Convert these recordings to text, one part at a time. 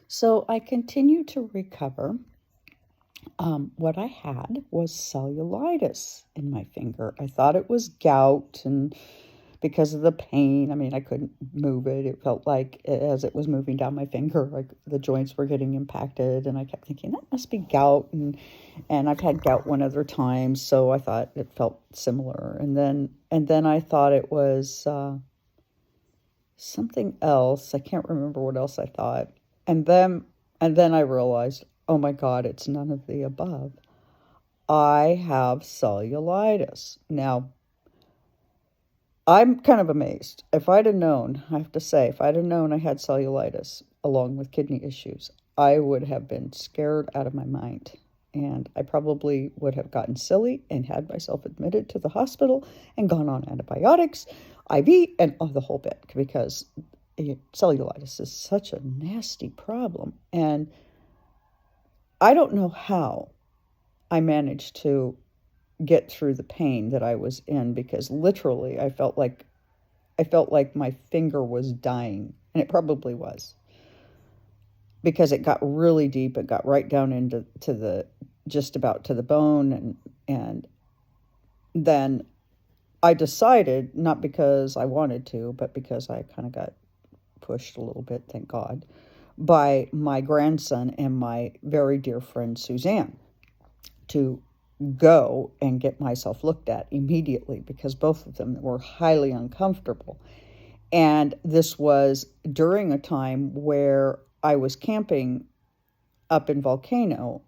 So I continued to recover. What I had was cellulitis in my finger. I thought it was gout, and because of the pain, I mean, I couldn't move it. It felt like as it was moving down my finger, like the joints were getting impacted, and I kept thinking that must be gout, and I've had gout one other time, so I thought it felt similar, and then I thought it was something else. I can't remember what else I thought, and then I realized, oh my God, it's none of the above. I have cellulitis. Now, I'm kind of amazed. If I'd have known, I have to say, if I'd have known I had cellulitis along with kidney issues, I would have been scared out of my mind. And I probably would have gotten silly and had myself admitted to the hospital and gone on antibiotics, IV, and the whole bit, because cellulitis is such a nasty problem. And I don't know how I managed to get through the pain that I was in, because literally I felt like my finger was dying, and it probably was, because it got really deep. It got right down into the just about to the bone, and then I decided, not because I wanted to, but because I kind of got pushed a little bit, thank God, by my grandson and my very dear friend Suzanne, to go and get myself looked at immediately, because both of them were highly uncomfortable. And this was during a time where I was camping up in Volcano,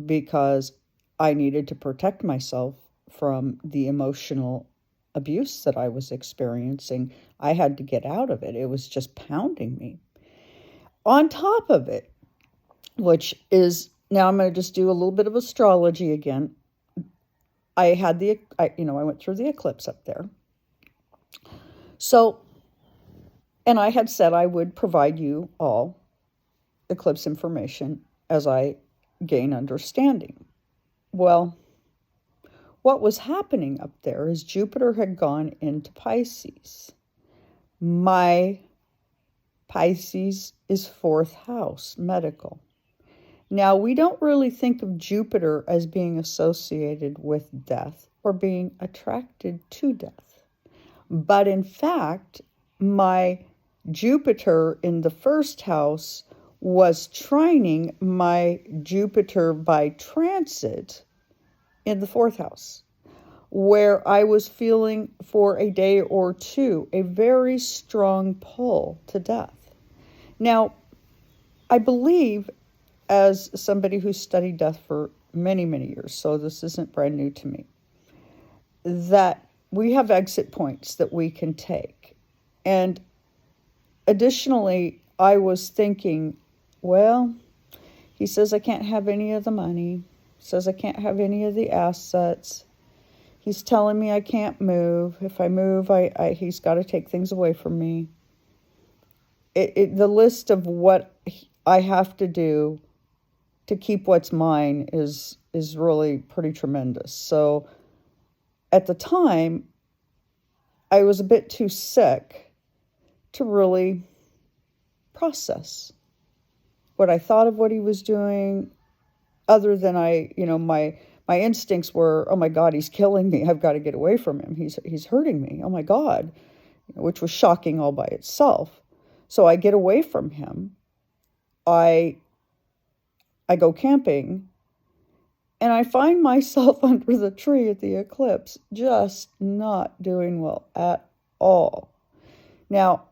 because I needed to protect myself from the emotional abuse that I was experiencing. I had to get out of it. It was just pounding me. On top of it, which is, now I'm going to just do a little bit of astrology again. I went through the eclipse up there. So, and I had said I would provide you all eclipse information as I gain understanding. Well, what was happening up there is Jupiter had gone into Pisces. My Pisces is 4th house, medical. Now, we don't really think of Jupiter as being associated with death or being attracted to death. But in fact, my Jupiter in the 1st house was trining my Jupiter by transit in the 4th house, where I was feeling for a day or two a very strong pull to death. Now, I believe, as somebody who studied death for many, many years, so this isn't brand new to me, that we have exit points that we can take. And additionally, I was thinking, well, he says I can't have any of the money, says I can't have any of the assets. He's telling me I can't move. If I move, he's got to take things away from me. The list of what I have to do to keep what's mine is really pretty tremendous. So at the time, I was a bit too sick to really process what I thought of what he was doing, other than my instincts were, oh my God, he's killing me. I've got to get away from him. He's hurting me. Oh my God, which was shocking all by itself. So I get away from him. I go camping, and I find myself under the tree at the eclipse, just not doing well at all. Now,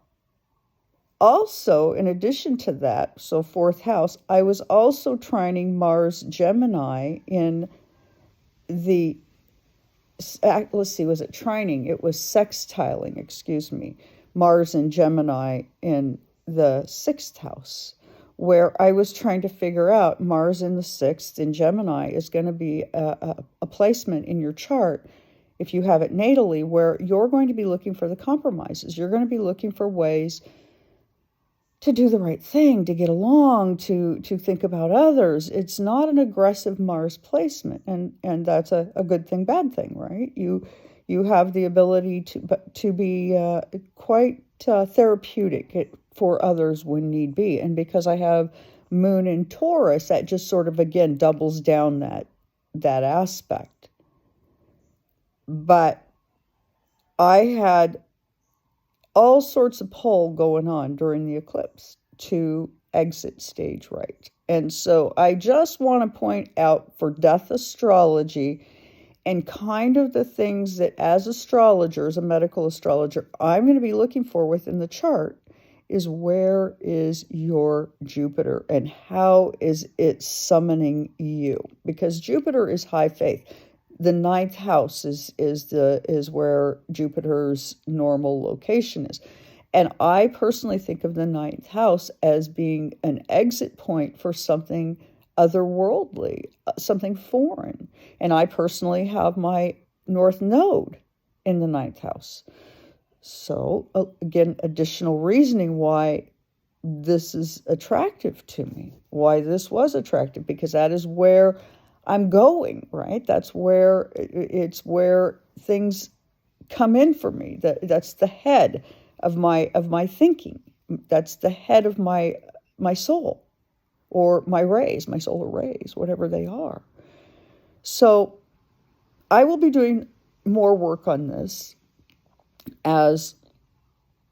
also, in addition to that, so 4th house, I was also trining Mars Gemini in the, let's see, was it trining? It was sextiling, excuse me, Mars and Gemini in the 6th house, where I was trying to figure out Mars in the 6th in Gemini is going to be a placement in your chart, if you have it natally, where you're going to be looking for the compromises. You're going to be looking for ways to do the right thing, to get along, to think about others. It's not an aggressive Mars placement, and that's a good thing, bad thing, right? You have the ability to be quite therapeutic, for others when need be. And because I have Moon in Taurus, that just sort of, again, doubles down that aspect. But I had all sorts of pull going on during the eclipse to exit stage right. And so I just want to point out for death astrology and kind of the things that as astrologers, a medical astrologer, I'm going to be looking for within the chart is where is your Jupiter and how is it summoning you? Because Jupiter is high faith. The ninth house is where Jupiter's normal location is. And I personally think of the ninth house as being an exit point for something otherworldly, something foreign. And I personally have my North Node in the ninth house. So, again, additional reasoning why this is attractive to me, why this was attractive, because that is where I'm going, right? That's where it's where things come in for me. That's the head of my thinking. That's the head of my soul, or my rays, my solar rays, whatever they are. So I will be doing more work on this as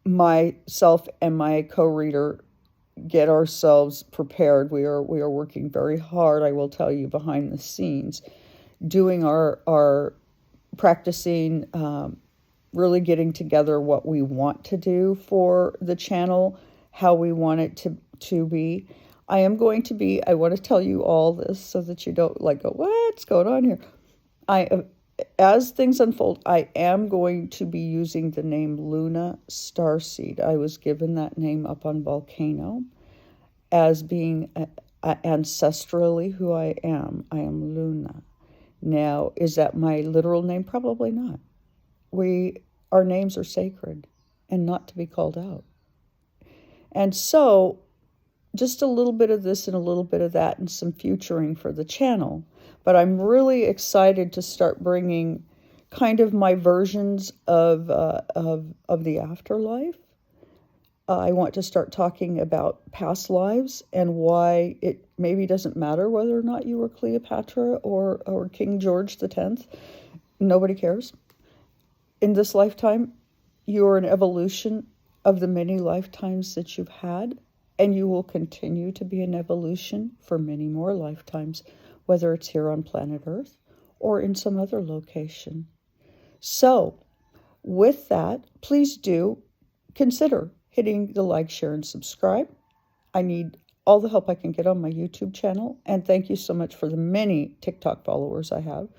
myself and my co-reader get ourselves prepared. We are working very hard, I will tell you, behind the scenes, doing our practicing, really getting together what we want to do for the channel, how we want it to be. I want to tell you all this so that you don't go, what's going on here? As things unfold, I am going to be using the name Luna Starseed. I was given that name up on Volcano as being ancestrally who I am. I am Luna. Now, is that my literal name? Probably not. Our names are sacred and not to be called out. And so, just a little bit of this and a little bit of that and some futuring for the channel. But I'm really excited to start bringing kind of my versions of the afterlife. I want to start talking about past lives and why it maybe doesn't matter whether or not you were Cleopatra or King George X. Nobody cares. In this lifetime, you're an evolution of the many lifetimes that you've had, and you will continue to be an evolution for many more lifetimes, whether it's here on planet Earth or in some other location. So, with that, please do consider hitting the like, share, and subscribe. I need all the help I can get on my YouTube channel, and thank you so much for the many TikTok followers I have.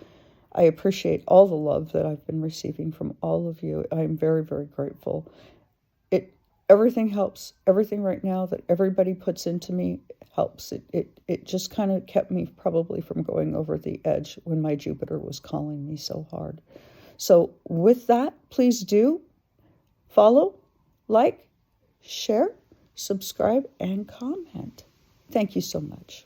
I appreciate all the love that I've been receiving from all of you. I'm very, very grateful. Everything helps. Everything right now that everybody puts into me helps. It just kind of kept me probably from going over the edge when my Jupiter was calling me so hard. So with that, please do follow, like, share, subscribe, and comment. Thank you so much.